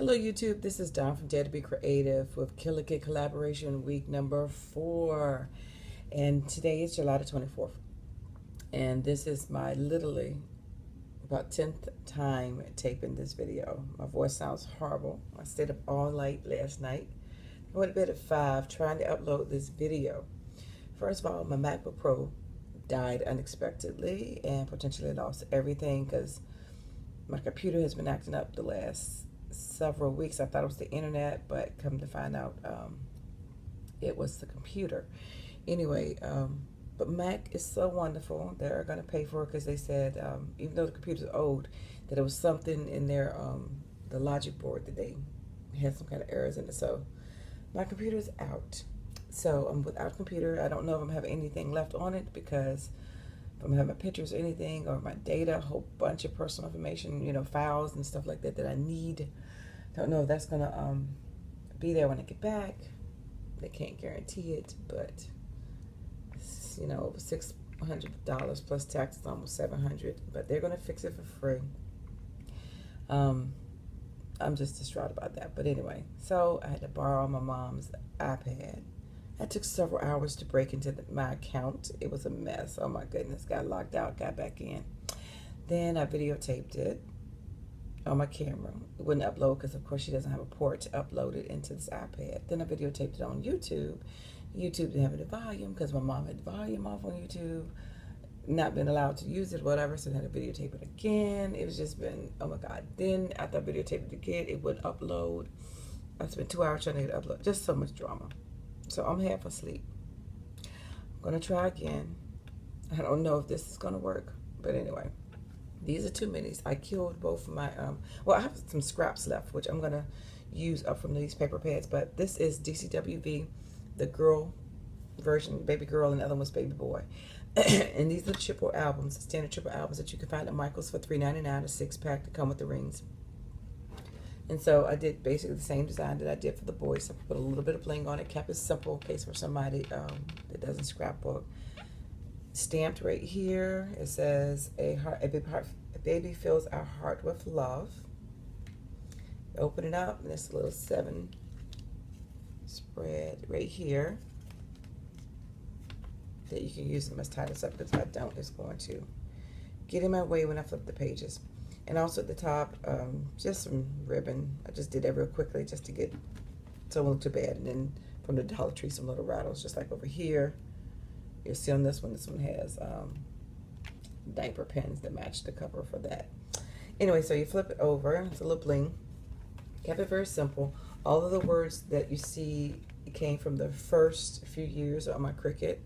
Hello YouTube, this is Don from DaretoBeCreative with Killer Kid Collaboration week number 4. And today is July the 24th. And this is my literally about 10th time taping this video. My voice sounds horrible. I stayed up all night last night. I went to bed at 5 trying to upload this video. First of all, my MacBook Pro died unexpectedly and potentially lost everything because my computer has been acting up the last several weeks. I thought it was the internet, but come to find out it was the computer. Anyway, but Mac is so wonderful. They're going to pay for it because they said, even though the computer's old, that it was something in their the logic board that they had some kind of errors in it. So my computer is out. So I'm without a computer. I don't know if I'm having anything left on it because if I'm having pictures or anything, or my data, a whole bunch of personal information, you know, files and stuff like that that I need. Don't know if that's gonna be there when I get back. They can't guarantee it, but it's, you know, over $600 plus taxes, almost $700. But they're gonna fix it for free. I'm just distraught about that. But anyway, so I had to borrow my mom's iPad. It took several hours to break into my account. It was a mess. Oh my goodness. Got locked out, got back in. Then I videotaped it on my camera. It wouldn't upload because, of course, she doesn't have a port to upload it into this iPad. Then I videotaped it on YouTube. YouTube didn't have the volume because my mom had the volume off on YouTube. Not been allowed to use it, whatever, so I had to videotape it again. It was just been, oh my God. Then after I videotaped it again, it wouldn't upload. I spent 2 hours trying to get it upload. Just so much drama. So I'm half asleep. I'm going to try again. I don't know if this is going to work. But anyway, these are 2 minis. I killed both of my, well, I have some scraps left, which I'm going to use up from these paper pads. But this is DCWV, the girl version, baby girl, and the other one was baby boy. And these are triple albums, standard triple albums that you can find at Michael's for $3.99, a 6-pack to come with the rings. And so I did basically the same design that I did for the boys. I put a little bit of bling on it, kept it simple in case for somebody that doesn't scrapbook. Stamped right here, it says, a baby fills our heart with love. Open it up, and there's a little 7 spread right here that you can use them as tie this up, because if I don't, it's going to get in my way when I flip the pages. And also at the top, just some ribbon. I just did that real quickly just to get, so it won't look too bad. And then from the Dollar Tree, some little rattles, just like over here. You'll see on this one has diaper pins that match the cover for that. Anyway, so you flip it over. It's a little bling. Kept it very simple. All of the words that you see came from the first few years on my Cricut.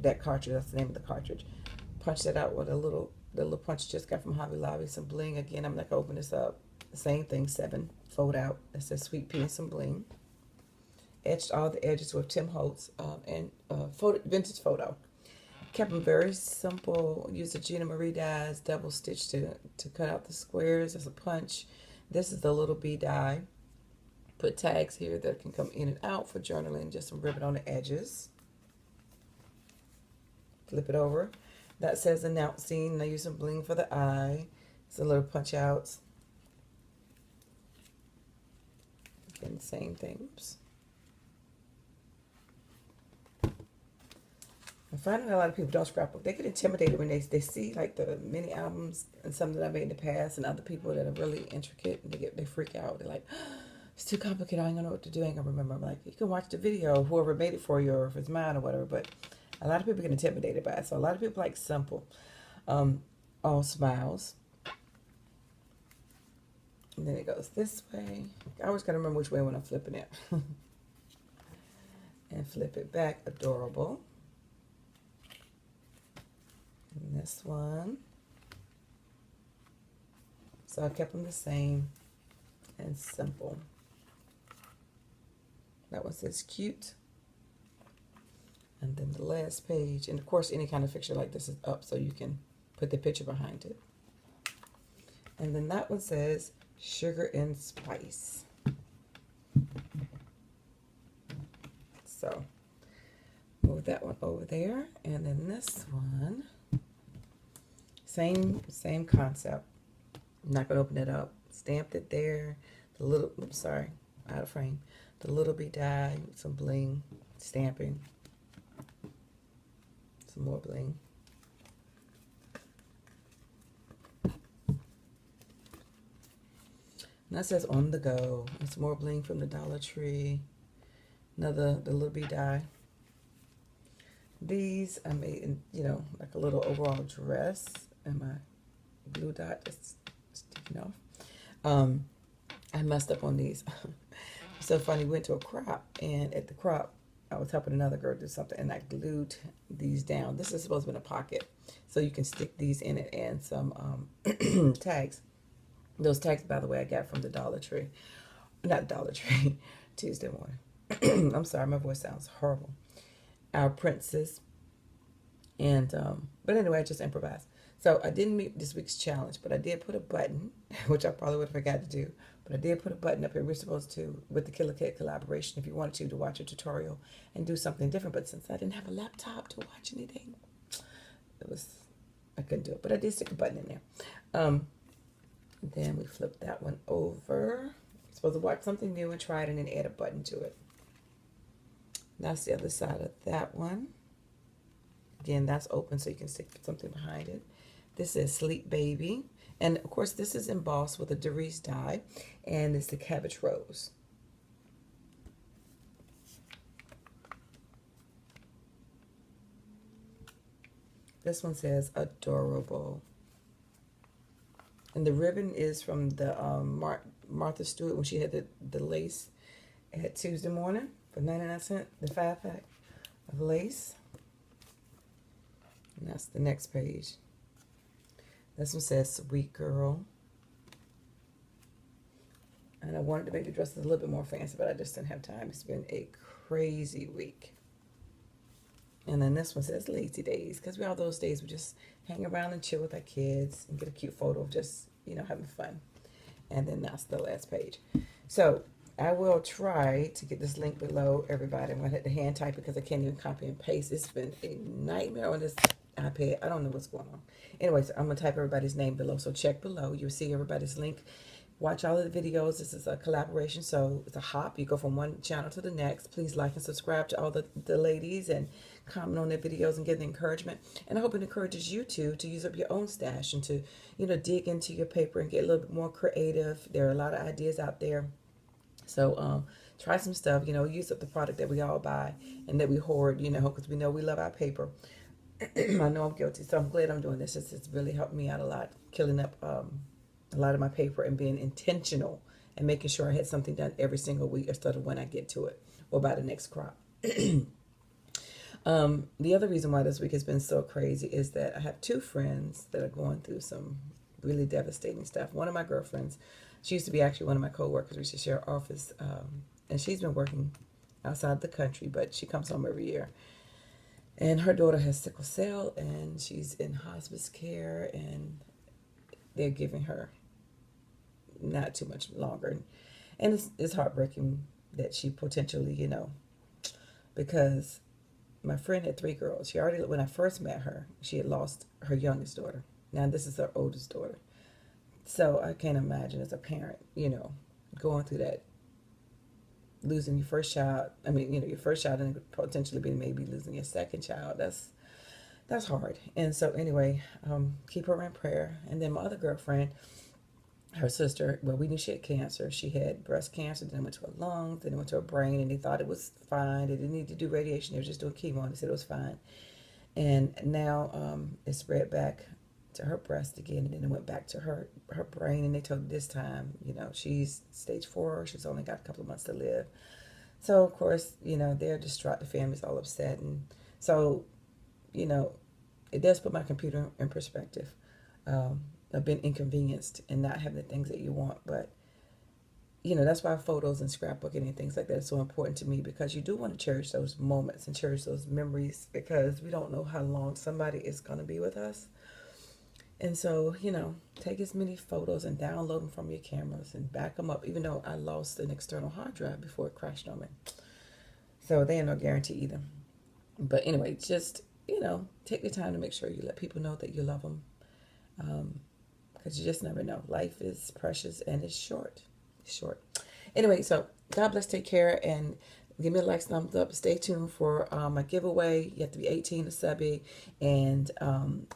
That cartridge, that's the name of the cartridge. Punch that out with the little punch just got from Hobby Lobby. Some bling. Again, I'm not going to open this up. Same thing, 7. Fold out. It says Sweet Pea and some bling. Etched all the edges with Tim Holtz and vintage photo. Kept them very simple. Used a Gina Marie dies, double stitch to cut out the squares. There's a punch. This is the little bee die. Put tags here that can come in and out for journaling. Just some ribbon on the edges. Flip it over. That says announcing. I use some bling for the eye. It's a little punch outs. Again, same thing. Oops. I'm finding a lot of people don't scrapbook. They get intimidated when they see like the mini albums and some that I made in the past, and other people that are really intricate, and they freak out. They're like, oh, it's too complicated. I ain't gonna know what to do. I ain't gonna remember. I'm like, you can watch the video, whoever made it for you, or if it's mine or whatever. But a lot of people get intimidated by it. So a lot of people like simple. All smiles. And then it goes this way. I always gotta remember which way when I'm flipping it. And flip it back. Adorable. And this one. So I kept them the same and simple. That one says cute. And then the last page, and of course any kind of picture like this is up so you can put the picture behind it. And then that one says sugar and spice. So move that one over there. And then this one, same concept. I'm not going to open it up. stamped it there. The little, oops, sorry, out of frame. The little bee die, some bling, stamping, some more bling. And that says on the go. It's more bling from the Dollar Tree. Another, the little bee die. These I made in, you know, like a little overall dress, and my glue dot is sticking off. I messed up on these. It's so funny. We went to a crop, and at the crop, I was helping another girl do something, and I glued these down. This is supposed to be in a pocket, so you can stick these in it and some tags. Those tags, by the way, I got from the Dollar Tree. Not Dollar Tree, Tuesday morning. I'm sorry, my voice sounds horrible. Our princess. And, but anyway, I just improvised. So I didn't meet this week's challenge, but I did put a button, which I probably would have forgot to do. But I did put a button up here. We're supposed to, with the Killer Kid collaboration, if you wanted to watch a tutorial and do something different. But since I didn't have a laptop to watch anything, I couldn't do it. But I did stick a button in there. Then we flipped that one over. You're supposed to watch something new and try it and then add a button to it. That's the other side of that one. Again, that's open so you can stick something behind it. This is Sleep Baby. And of course, this is embossed with a Darice die. And it's the Cabbage Rose. This one says Adorable. And the ribbon is from the Martha Stewart when she had the lace at Tuesday morning for 99¢, the 5-pack of lace. And that's the next page. This one says Sweet Girl. And I wanted to make the dresses a little bit more fancy, but I just didn't have time. It's been a crazy week. And then this one says Lazy Days, because we all those days we just hang around and chill with our kids and get a cute photo of just, you know, having fun. And then that's the last page. So I will try to get this link below, everybody. I'm going to have to hand type it because I can't even copy and paste. It's been a nightmare on this iPad. I don't know what's going on. Anyways, I'm going to type everybody's name below. So check below. You'll see everybody's link. Watch all of the videos. This is a collaboration, so it's a hop. You go from one channel to the next. Please like and subscribe to all the ladies and comment on their videos and give the encouragement. And I hope it encourages you to use up your own stash and to, you know, dig into your paper and get a little bit more creative. There are a lot of ideas out there. So try some stuff, you know, use up the product that we all buy and that we hoard, you know, because we know we love our paper. I know I'm guilty, so I'm glad I'm doing this. It's really helped me out a lot, killing up a lot of my paper and being intentional and making sure I had something done every single week instead of when I get to it or by the next crop. The other reason why this week has been so crazy is that I have two friends that are going through some really devastating stuff. One of my girlfriends, she used to be actually one of my co-workers. We used to share office, and she's been working outside the country, but she comes home every year. And her daughter has sickle cell, and she's in hospice care, and they're giving her not too much longer. And it's heartbreaking that she potentially, you know, because my friend had 3 girls. She already, when I first met her, she had lost her youngest daughter. Now this is her oldest daughter. So I can't imagine as a parent, you know, going through that, losing your first child. I mean, you know, your first child and potentially maybe losing your second child. That's hard. And so anyway, keep her in prayer. And then my other girlfriend, her sister, well, we knew she had cancer. She had breast cancer, then it went to her lungs, then it went to her brain, and they thought it was fine. They didn't need to do radiation. They were just doing chemo, and they said it was fine. And now it spread back to her breast again, and then it went back to her brain, and they told her this time, you know, she's stage 4. She's only got a couple of months to live. So, of course, you know, they're distraught. The family's all upset. And so, you know, it does put my computer in perspective. I've been inconvenienced and not having the things that you want. But, you know, that's why photos and scrapbooking and things like that is so important to me, because you do want to cherish those moments and cherish those memories, because we don't know how long somebody is going to be with us. And so, you know, take as many photos and download them from your cameras and back them up, even though I lost an external hard drive before it crashed on me. So they ain't no guarantee either. But anyway, just, you know, take the time to make sure you let people know that you love them. because you just never know. Life is precious and it's short. It's short. Anyway, so God bless, take care, and give me a like, thumbs up. Stay tuned for my giveaway. You have to be 18 to subby, and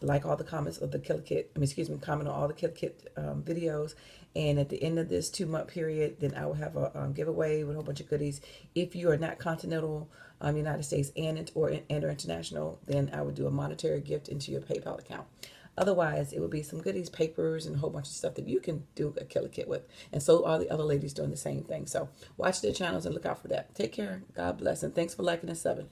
like all the comments of the Killer Kit. Comment on all the Killer Kit videos. And at the end of this 2-month period, then I will have a giveaway with a whole bunch of goodies. If you are not continental, United States and or international, then I would do a monetary gift into your PayPal account. Otherwise, it would be some goodies, papers, and a whole bunch of stuff that you can do a Killer Kit with. And so are the other ladies doing the same thing. So watch their channels and look out for that. Take care. God bless. And thanks for liking and subbing.